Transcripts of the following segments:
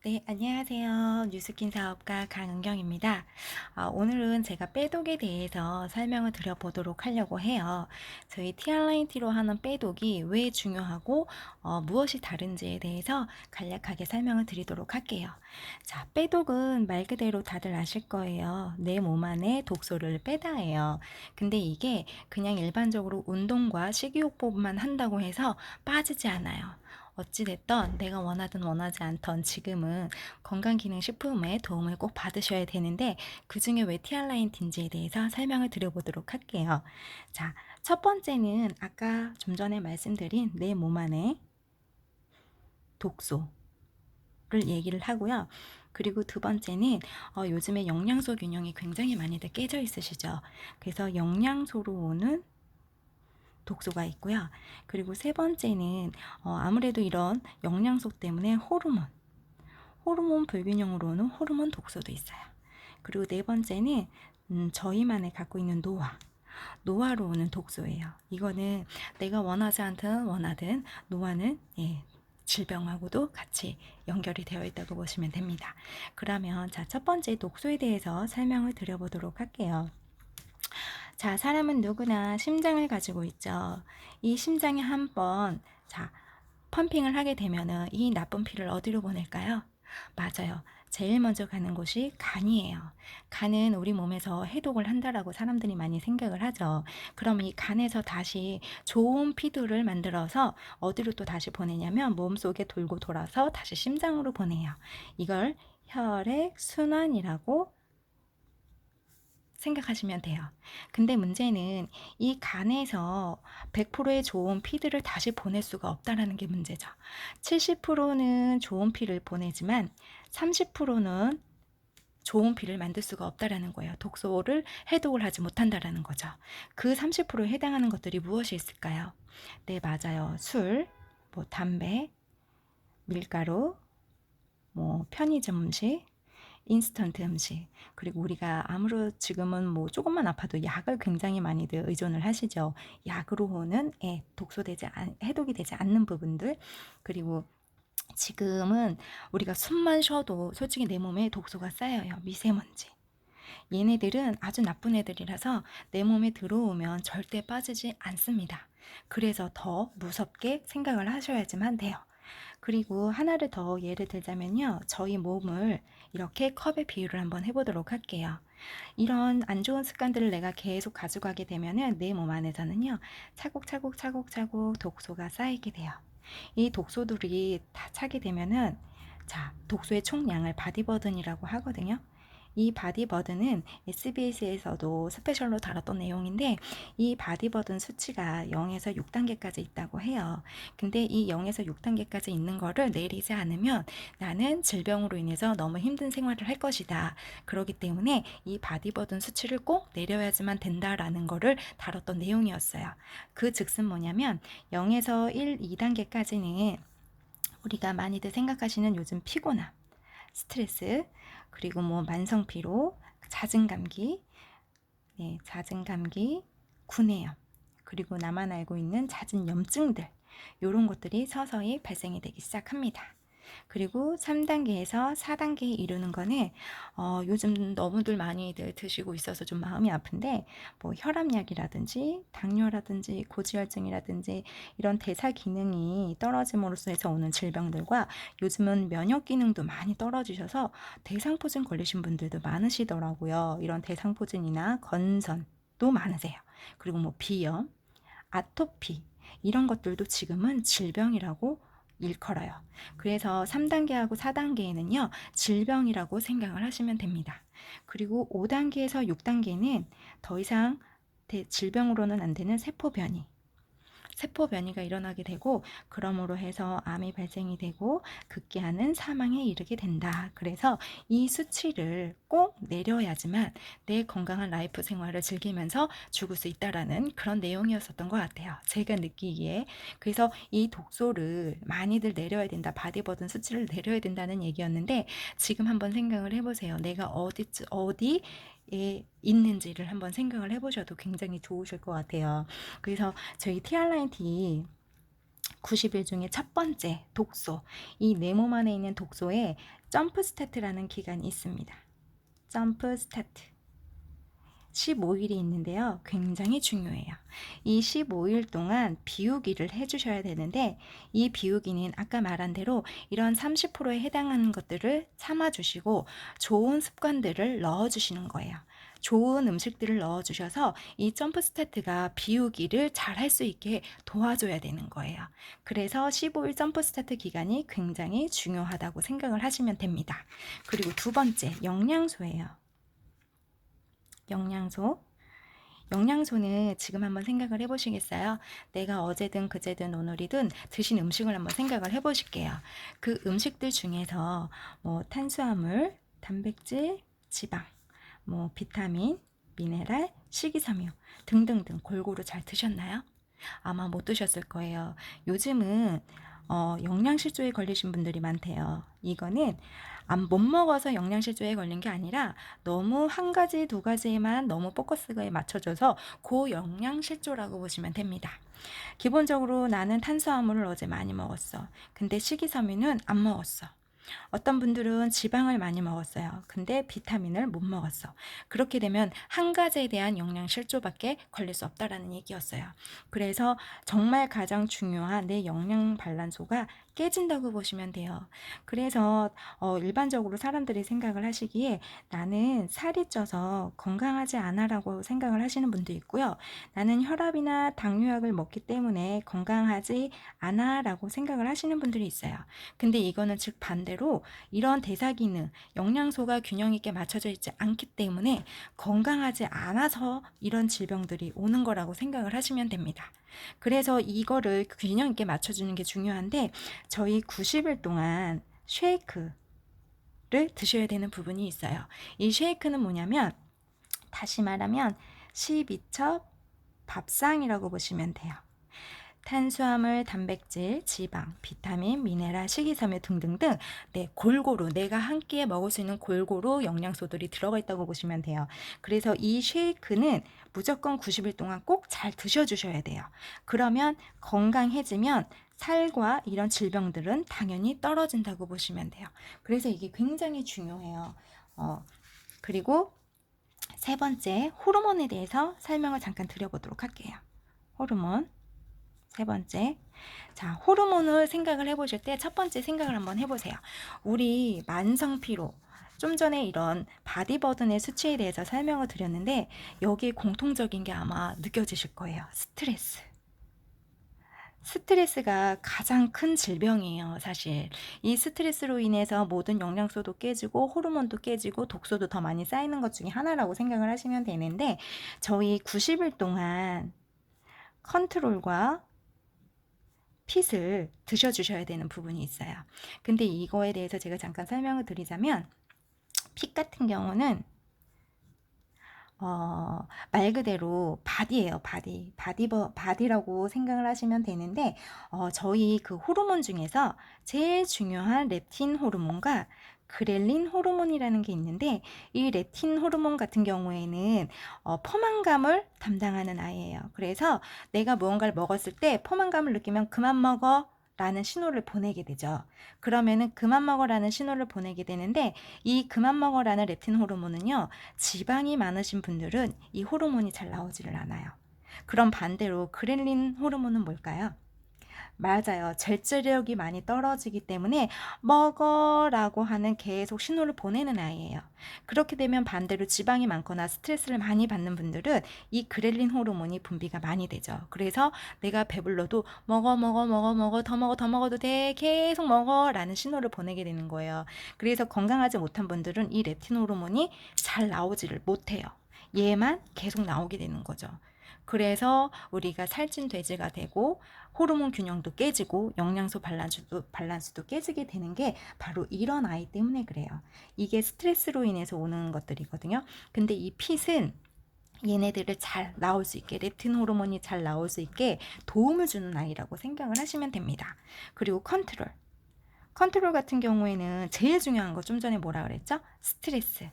네, 안녕하세요. 뉴스킨 사업가 강은경입니다. 오늘은 제가 빼독에 대해서 설명을 드려보도록 하려고 해요. 저희 TR라인T로 하는 빼독이 왜 중요하고 무엇이 다른지에 대해서 간략하게 설명을 드리도록 할게요. 자, 빼독은 말 그대로 다들 아실 거예요. 내 몸 안에 독소를 빼다예요. 근데 이게 그냥 일반적으로 운동과 식이요법만 한다고 해서 빠지지 않아요. 어찌됐던 내가 원하든 원하지 않던 지금은 건강기능식품의 도움을 꼭 받으셔야 되는데 그 중에 왜 티알라인틴지에 대해서 설명을 드려보도록 할게요. 자, 첫 번째는 아까 좀 전에 말씀드린 내 몸 안에 독소를 얘기를 하고요. 그리고 두 번째는 요즘에 영양소 균형이 굉장히 많이들 깨져 있으시죠. 그래서 영양소로 오는 독소가 있고요. 그리고 세 번째는 아무래도 이런 영양소 때문에 호르몬 불균형으로 는 호르몬 독소도 있어요. 그리고 네 번째는 저희만의 갖고 있는 노화로 오는 독소예요. 이거는 내가 원하지 않든 원하든 노화는 질병하고도 같이 연결이 되어 있다고 보시면 됩니다. 그러면 자, 첫 번째 독소에 대해서 설명을 드려보도록 할게요. 자, 사람은 누구나 심장을 가지고 있죠. 이 심장이 한번 펌핑을 하게 되면은 이 나쁜 피를 어디로 보낼까요? 맞아요. 제일 먼저 가는 곳이 간이에요. 간은 우리 몸에서 해독을 한다라고 사람들이 많이 생각을 하죠. 그럼 이 간에서 다시 좋은 피들을 만들어서 어디로 또 다시 보내냐면 몸속에 돌고 돌아서 다시 심장으로 보내요. 이걸 혈액 순환이라고 생각하시면 돼요. 근데 문제는 이 간에서 100%의 좋은 피들을 다시 보낼 수가 없다라는 게 문제죠. 70%는 좋은 피를 보내지만 30%는 좋은 피를 만들 수가 없다라는 거예요. 독소를 해독을 하지 못한다라는 거죠. 그 30%에 해당하는 것들이 무엇이 있을까요? 네, 맞아요. 술, 담배, 밀가루, 편의점 음식, 인스턴트 음식, 그리고 우리가 아무로 지금은 조금만 아파도 약을 굉장히 많이들 의존을 하시죠. 약으로 오는 해독이 되지 않는 부분들, 그리고 지금은 우리가 숨만 쉬어도 솔직히 내 몸에 독소가 쌓여요. 미세먼지. 얘네들은 아주 나쁜 애들이라서 내 몸에 들어오면 절대 빠지지 않습니다. 그래서 더 무섭게 생각을 하셔야지만 돼요. 그리고 하나를 더 예를 들자면요. 저희 몸을 이렇게 컵에 비유를 한번 해보도록 할게요. 이런 안 좋은 습관들을 내가 계속 가져가게 되면은 내 몸 안에서는요. 차곡차곡 독소가 쌓이게 돼요. 이 독소들이 다 차게 되면은 독소의 총량을 바디버든이라고 하거든요. 이 바디버든은 SBS에서도 스페셜로 다뤘던 내용인데 이 바디버든 수치가 0에서 6단계까지 있다고 해요. 근데 이 0에서 6단계까지 있는 거를 내리지 않으면 나는 질병으로 인해서 너무 힘든 생활을 할 것이다. 그렇기 때문에 이 바디버든 수치를 꼭 내려야지만 된다라는 거를 다뤘던 내용이었어요. 그 즉슨 뭐냐면 0에서 1, 2단계까지는 우리가 많이들 생각하시는 요즘 피곤함, 스트레스, 그리고 만성 피로, 잦은 감기, 잦은 감기, 구내염, 그리고 나만 알고 있는 잦은 염증들, 이런 것들이 서서히 발생이 되기 시작합니다. 그리고 3단계에서 4단계에 이르는 거는 요즘 너무들 많이들 드시고 있어서 좀 마음이 아픈데 혈압약이라든지 당뇨라든지 고지혈증이라든지 이런 대사 기능이 떨어짐으로써 해서 오는 질병들과 요즘은 면역 기능도 많이 떨어지셔서 대상포진 걸리신 분들도 많으시더라고요. 이런 대상포진이나 건선도 많으세요. 그리고 비염, 아토피 이런 것들도 지금은 질병이라고 일컬어요. 그래서 3단계하고 4단계에는요, 질병이라고 생각을 하시면 됩니다. 그리고 5단계에서 6단계는 더 이상 질병으로는 안 되는 세포 변이가 일어나게 되고 그러므로 해서 암이 발생이 되고 급기야는 사망에 이르게 된다. 그래서 이 수치를 꼭 내려야지만 내 건강한 라이프 생활을 즐기면서 죽을 수 있다라는 그런 내용이었었던 것 같아요. 제가 느끼기에. 그래서 이 독소를 많이들 내려야 된다. 바디버든 수치를 내려야 된다는 얘기였는데 지금 한번 생각을 해보세요. 내가 어디에 있는지를 한번 생각을 해보셔도 굉장히 좋으실 것 같아요. 그래서 저희 TR라인T 90일 중에 첫 번째 독소, 이 내 몸 안에 있는 독소의 점프 스타트라는 기간이 있습니다. 점프 스타트. 15일이 있는데요. 굉장히 중요해요. 이 15일 동안 비우기를 해주셔야 되는데 이 비우기는 아까 말한 대로 이런 30%에 해당하는 것들을 참아주시고 좋은 습관들을 넣어주시는 거예요. 좋은 음식들을 넣어주셔서 이 점프 스타트가 비우기를 잘 할 수 있게 도와줘야 되는 거예요. 그래서 15일 점프 스타트 기간이 굉장히 중요하다고 생각을 하시면 됩니다. 그리고 두 번째, 영양소예요. 영양소. 영양소는 지금 한번 생각을 해보시겠어요? 내가 어제든 그제든 오늘이든 드신 음식을 한번 생각을 해보실게요. 그 음식들 중에서 뭐 탄수화물, 단백질, 지방, 뭐 비타민, 미네랄, 식이섬유 등등등 골고루 잘 드셨나요? 아마 못 드셨을 거예요. 요즘은 영양실조에 걸리신 분들이 많대요. 이거는 못 먹어서 영양실조에 걸린 게 아니라 너무 한 가지 두 가지에만 너무 포커스가 맞춰져서 고영양실조라고 보시면 됩니다. 기본적으로 나는 탄수화물을 어제 많이 먹었어. 근데 식이섬유는 안 먹었어. 어떤 분들은 지방을 많이 먹었어요. 근데 비타민을 못 먹었어. 그렇게 되면 한 가지에 대한 영양 실조밖에 걸릴 수 없다라는 얘기였어요. 그래서 정말 가장 중요한 내 영양 발란소가 깨진다고 보시면 돼요. 그래서 일반적으로 사람들이 생각을 하시기에 나는 살이 쪄서 건강하지 않아라고 생각을 하시는 분도 있고요. 나는 혈압이나 당뇨약을 먹기 때문에 건강하지 않아라고 생각을 하시는 분들이 있어요. 근데 이거는 즉 반대로 이런 대사 기능, 영양소가 균형 있게 맞춰져 있지 않기 때문에 건강하지 않아서 이런 질병들이 오는 거라고 생각을 하시면 됩니다. 그래서 이거를 균형 있게 맞춰주는 게 중요한데 저희 90일 동안 쉐이크를 드셔야 되는 부분이 있어요. 이 쉐이크는 뭐냐면 다시 말하면 12첩 밥상이라고 보시면 돼요. 탄수화물, 단백질, 지방, 비타민, 미네랄, 식이섬유 등등등 골고루 내가 한 끼에 먹을 수 있는 골고루 영양소들이 들어가 있다고 보시면 돼요. 그래서 이 쉐이크는 무조건 90일 동안 꼭 잘 드셔주셔야 돼요. 그러면 건강해지면 살과 이런 질병들은 당연히 떨어진다고 보시면 돼요. 그래서 이게 굉장히 중요해요. 그리고 세 번째, 호르몬에 대해서 설명을 잠깐 드려보도록 할게요. 호르몬. 세 번째, 자, 호르몬을 생각을 해보실 때 첫 번째 생각을 한번 해보세요. 우리 만성 피로, 좀 전에 이런 바디버든의 수치에 대해서 설명을 드렸는데 여기에 공통적인 게 아마 느껴지실 거예요. 스트레스. 스트레스가 가장 큰 질병이에요, 사실. 이 스트레스로 인해서 모든 영양소도 깨지고 호르몬도 깨지고 독소도 더 많이 쌓이는 것 중에 하나라고 생각을 하시면 되는데 저희 90일 동안 컨트롤과 핏을 드셔주셔야 되는 부분이 있어요. 근데 이거에 대해서 제가 잠깐 설명을 드리자면 핏 같은 경우는 말 그대로 바디예요. 바디라고 생각을 하시면 되는데 저희 그 호르몬 중에서 제일 중요한 렙틴 호르몬과 그렐린 호르몬이라는 게 있는데 이 렙틴 호르몬 같은 경우에는 포만감을 담당하는 아이예요. 그래서 내가 무언가를 먹었을 때 포만감을 느끼면 그만 먹어 라는 신호를 보내게 되죠. 그러면은 그만 먹어라는 신호를 보내게 되는데 이 그만 먹어라는 렙틴 호르몬은요. 지방이 많으신 분들은 이 호르몬이 잘 나오지를 않아요. 그럼 반대로 그렐린 호르몬은 뭘까요? 맞아요. 절제력이 많이 떨어지기 때문에 먹어라고 하는 계속 신호를 보내는 아이예요. 그렇게 되면 반대로 지방이 많거나 스트레스를 많이 받는 분들은 이 그렐린 호르몬이 분비가 많이 되죠. 그래서 내가 배불러도 먹어 더 먹어도 돼 계속 먹어라는 신호를 보내게 되는 거예요. 그래서 건강하지 못한 분들은 이 렙틴 호르몬이 잘 나오지를 못해요. 얘만 계속 나오게 되는 거죠. 그래서 우리가 살찐 돼지가 되고 호르몬 균형도 깨지고 영양소 밸런스도 깨지게 되는 게 바로 이런 아이 때문에 그래요. 이게 스트레스로 인해서 오는 것들이거든요. 근데 이 핏은 얘네들을 잘 나올 수 있게 렙틴 호르몬이 잘 나올 수 있게 도움을 주는 아이라고 생각을 하시면 됩니다. 그리고 컨트롤 같은 경우에는 제일 중요한 거 좀 전에 뭐라 그랬죠? 스트레스.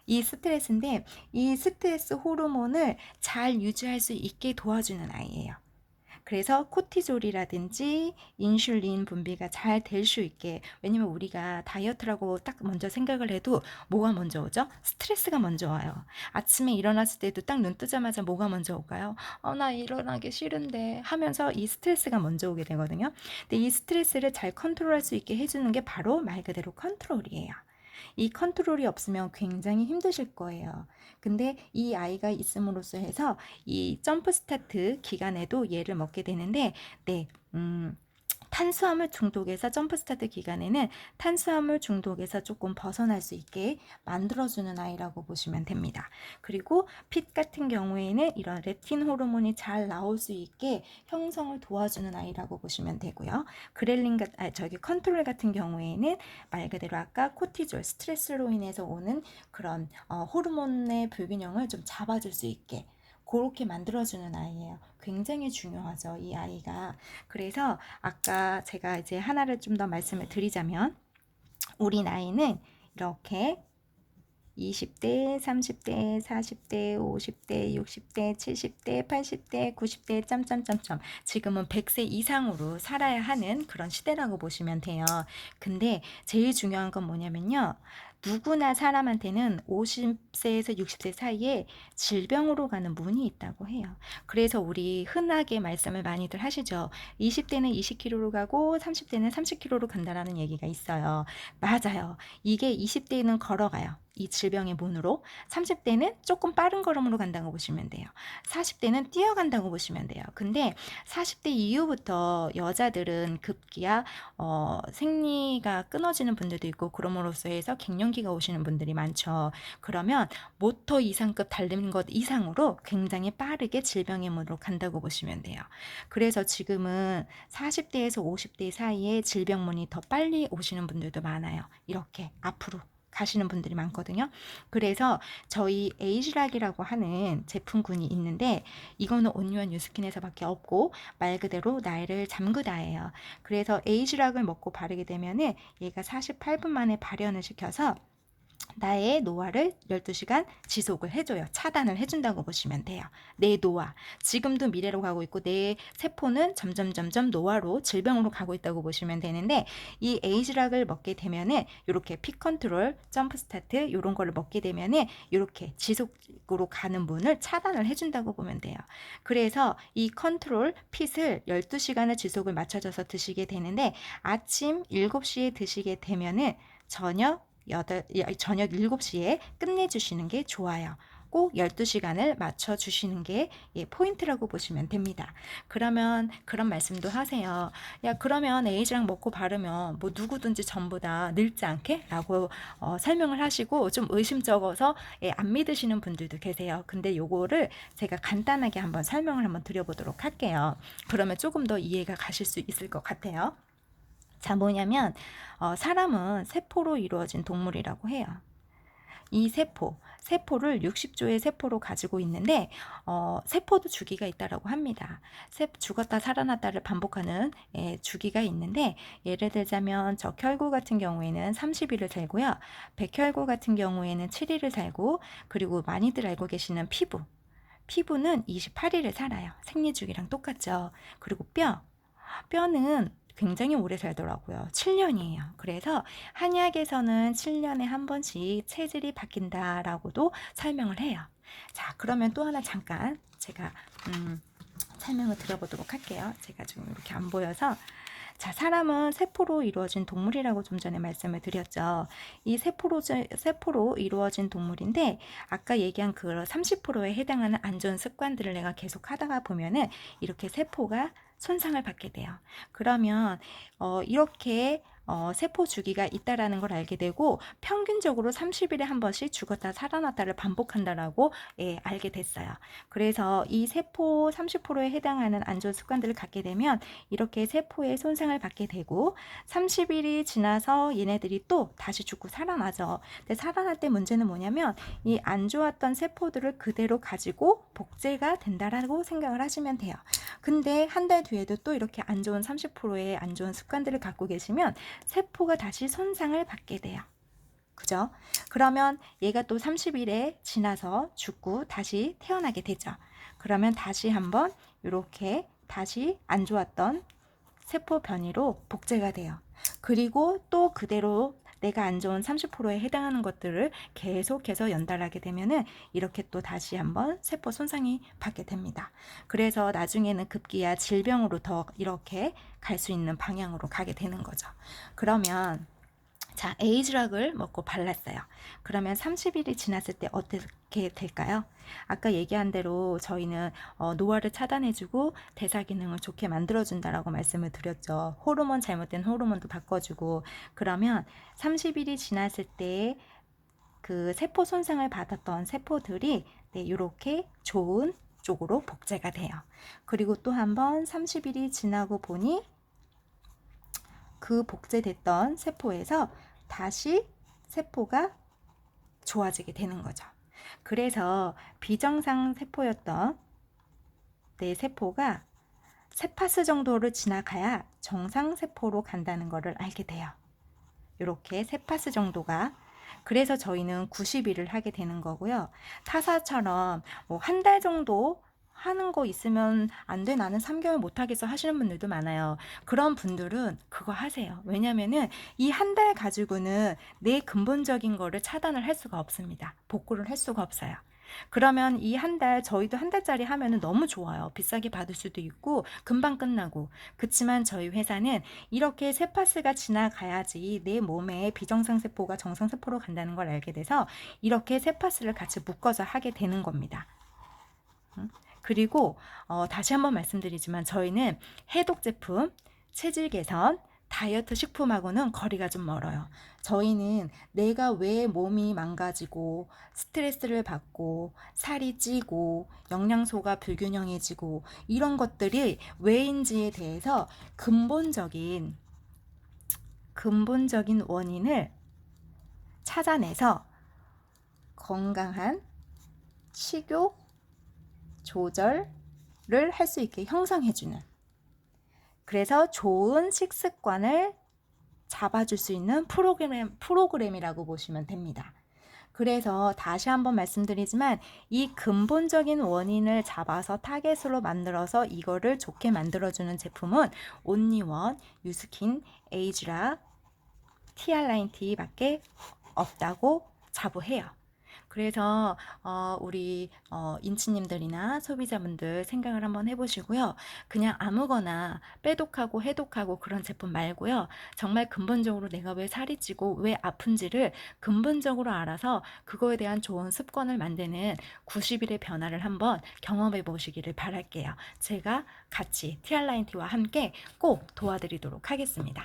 이 스트레스인데 이 스트레스 호르몬을 잘 유지할 수 있게 도와주는 아이예요. 그래서 코티졸이라든지 인슐린 분비가 잘 될 수 있게, 왜냐면 우리가 다이어트라고 딱 먼저 생각을 해도 뭐가 먼저 오죠? 스트레스가 먼저 와요. 아침에 일어났을 때도 딱 눈 뜨자마자 뭐가 먼저 올까요? 나 일어나기 싫은데 하면서 이 스트레스가 먼저 오게 되거든요. 근데 이 스트레스를 잘 컨트롤할 수 있게 해주는 게 바로 말 그대로 컨트롤이에요. 이 컨트롤이 없으면 굉장히 힘드실 거예요. 근데 이 아이가 있음으로써 해서 이 점프 스타트 기간에도 얘를 먹게 되는데, 네, 탄수화물 중독에서 점프 스타트 기간에는 탄수화물 중독에서 조금 벗어날 수 있게 만들어주는 아이라고 보시면 됩니다. 그리고 핏 같은 경우에는 이런 렙틴 호르몬이 잘 나올 수 있게 형성을 도와주는 아이라고 보시면 되고요. 저기 컨트롤 같은 경우에는 말 그대로 아까 코티졸, 스트레스로 인해서 오는 그런 호르몬의 불균형을 좀 잡아줄 수 있게 그렇게 만들어주는 아이예요. 굉장히 중요하죠, 이 아이가. 그래서 아까 제가 이제 하나를 좀 더 말씀을 드리자면, 우리 나이는 이렇게 20대, 30대, 40대, 50대, 60대, 70대, 80대, 90대, 점점점점 지금은 100세 이상으로 살아야 하는 그런 시대라고 보시면 돼요. 근데 제일 중요한 건 뭐냐면요. 누구나 사람한테는 50세에서 60세 사이에 질병으로 가는 문이 있다고 해요. 그래서 우리 흔하게 말씀을 많이들 하시죠. 20대는 20kg로 가고 30대는 30kg로 간다라는 얘기가 있어요. 맞아요. 이게 20대는 걸어가요. 이 질병의 문으로. 30대는 조금 빠른 걸음으로 간다고 보시면 돼요. 40대는 뛰어간다고 보시면 돼요. 근데 40대 이후부터 여자들은 급기야 생리가 끊어지는 분들도 있고, 그럼으로써 해서 갱년기가 오시는 분들이 많죠. 그러면 모터 이상급 달린 것 이상으로 굉장히 빠르게 질병의 문으로 간다고 보시면 돼요. 그래서 지금은 40대에서 50대 사이에 질병문이 더 빨리 오시는 분들도 많아요. 이렇게 앞으로 가시는 분들이 많거든요. 그래서 저희 에이지락이라고 하는 제품군이 있는데, 이거는 온유한 뉴스킨에서밖에 없고 말 그대로 나이를 잠그다예요. 그래서 에이지락을 먹고 바르게 되면은 얘가 48분 만에 발현을 시켜서 나의 노화를 12시간 지속을 해줘요. 차단을 해준다고 보시면 돼요. 내 노화. 지금도 미래로 가고 있고 내 세포는 점점 노화로 질병으로 가고 있다고 보시면 되는데, 이 에이지락을 먹게 되면은 이렇게 피 컨트롤, 점프 스타트 이런 거를 먹게 되면은 이렇게 지속으로 가는 문을 차단을 해준다고 보면 돼요. 그래서 이 컨트롤 핏을 12시간을 지속을 맞춰줘서 드시게 되는데, 아침 7시에 드시게 되면은 저녁 7시에 끝내주시는 게 좋아요. 꼭 12시간을 맞춰주시는 게 포인트라고 보시면 됩니다. 그러면 그런 말씀도 하세요. 야, 그러면 에이지랑 먹고 바르면 뭐 누구든지 전부 다 늙지 않게? 라고 설명을 하시고 좀 의심쩍어서 안 믿으시는 분들도 계세요. 근데 요거를 제가 간단하게 한번 설명을 한번 드려보도록 할게요. 그러면 조금 더 이해가 가실 수 있을 것 같아요. 자, 뭐냐면 사람은 세포로 이루어진 동물이라고 해요. 이 세포를 60조의 세포로 가지고 있는데 세포도 주기가 있다라고 합니다. 죽었다 살아났다를 반복하는 주기가 있는데, 예를 들자면 적혈구 같은 경우에는 30일을 살고요. 백혈구 같은 경우에는 7일을 살고, 그리고 많이들 알고 계시는 피부는 28일을 살아요. 생리주기랑 똑같죠. 그리고 뼈는 굉장히 오래 살더라고요. 7년이에요. 그래서 한약에서는 7년에 한 번씩 체질이 바뀐다라고도 설명을 해요. 자, 그러면 또 하나 잠깐 제가 설명을 드려보도록 할게요. 제가 지금 이렇게 안 보여서. 자, 사람은 세포로 이루어진 동물이라고 좀 전에 말씀을 드렸죠. 이 세포로 이루어진 동물인데, 아까 얘기한 그 30%에 해당하는 안 좋은 습관들을 내가 계속 하다가 보면은 이렇게 세포가 손상을 받게 돼요. 그러면 이렇게 세포 주기가 있다라는 걸 알게 되고, 평균적으로 30일에 한 번씩 죽었다 살아났다를 반복한다라고 알게 됐어요. 그래서 이 세포 30%에 해당하는 안 좋은 습관들을 갖게 되면 이렇게 세포의 손상을 받게 되고, 30일이 지나서 얘네들이 또 다시 죽고 살아나죠. 근데 살아날 때 문제는 뭐냐면, 이 안 좋았던 세포들을 그대로 가지고 복제가 된다라고 생각을 하시면 돼요. 근데 한 달 뒤에도 또 이렇게 안 좋은 30%의 안 좋은 습관들을 갖고 계시면 세포가 다시 손상을 받게 돼요. 그죠? 그러면 얘가 또 30일에 지나서 죽고 다시 태어나게 되죠. 그러면 다시 한번 이렇게 다시 안 좋았던 세포 변이로 복제가 돼요. 그리고 또 그대로 내가 안 좋은 30%에 해당하는 것들을 계속해서 연달하게 되면은 이렇게 또 다시 한번 세포 손상이 받게 됩니다. 그래서 나중에는 급기야 질병으로 더 이렇게 갈 수 있는 방향으로 가게 되는 거죠. 그러면 자, 에이즈락을 먹고 발랐어요. 그러면 30일이 지났을 때 어떻게 될까요? 아까 얘기한 대로 저희는 노화를 차단해주고 대사 기능을 좋게 만들어준다라고 말씀을 드렸죠. 호르몬 잘못된 호르몬도 바꿔주고 그러면 30일이 지났을 때 그 세포 손상을 받았던 세포들이 네, 이렇게 좋은 쪽으로 복제가 돼요. 그리고 또 한번 30일이 지나고 보니 그 복제됐던 세포에서 다시 세포가 좋아지게 되는 거죠. 그래서 비정상 세포였던 내 세포가 세파스 정도를 지나가야 정상 세포로 간다는 것을 알게 돼요. 이렇게 세파스 정도가 그래서 저희는 90일을 하게 되는 거고요. 타사처럼 뭐 한 달 정도 하는 거 있으면 안 돼, 나는 3개월 못 하겠어 하시는 분들도 많아요. 그런 분들은 그거 하세요. 왜냐면은 이 한 달 가지고는 내 근본적인 거를 차단을 할 수가 없습니다. 복구를 할 수가 없어요. 그러면 이 한 달, 저희도 한 달짜리 하면은 너무 좋아요. 비싸게 받을 수도 있고, 금방 끝나고. 그치만 저희 회사는 이렇게 세파스가 지나가야지 내 몸에 비정상 세포가 정상 세포로 간다는 걸 알게 돼서 이렇게 세파스를 같이 묶어서 하게 되는 겁니다. 그리고 다시 한번 말씀드리지만 저희는 해독 제품, 체질 개선, 다이어트 식품하고는 거리가 좀 멀어요. 저희는 내가 왜 몸이 망가지고 스트레스를 받고 살이 찌고 영양소가 불균형해지고 이런 것들이 왜인지에 대해서 근본적인 원인을 찾아내서 건강한 식욕 조절을 할 수 있게 형성해주는 그래서 좋은 식습관을 잡아줄 수 있는 프로그램이라고 보시면 됩니다. 그래서 다시 한번 말씀드리지만 이 근본적인 원인을 잡아서 타겟으로 만들어서 이거를 좋게 만들어주는 제품은 온리원, 유스킨, 에이즈라, 티알라인티밖에 없다고 자부해요. 그래서 우리 인치님들이나 소비자분들 생각을 한번 해보시고요. 그냥 아무거나 빼독하고 해독하고 그런 제품 말고요. 정말 근본적으로 내가 왜 살이 찌고 왜 아픈지를 근본적으로 알아서 그거에 대한 좋은 습관을 만드는 90일의 변화를 한번 경험해 보시기를 바랄게요. 제가 같이 티알라인티와 함께 꼭 도와드리도록 하겠습니다.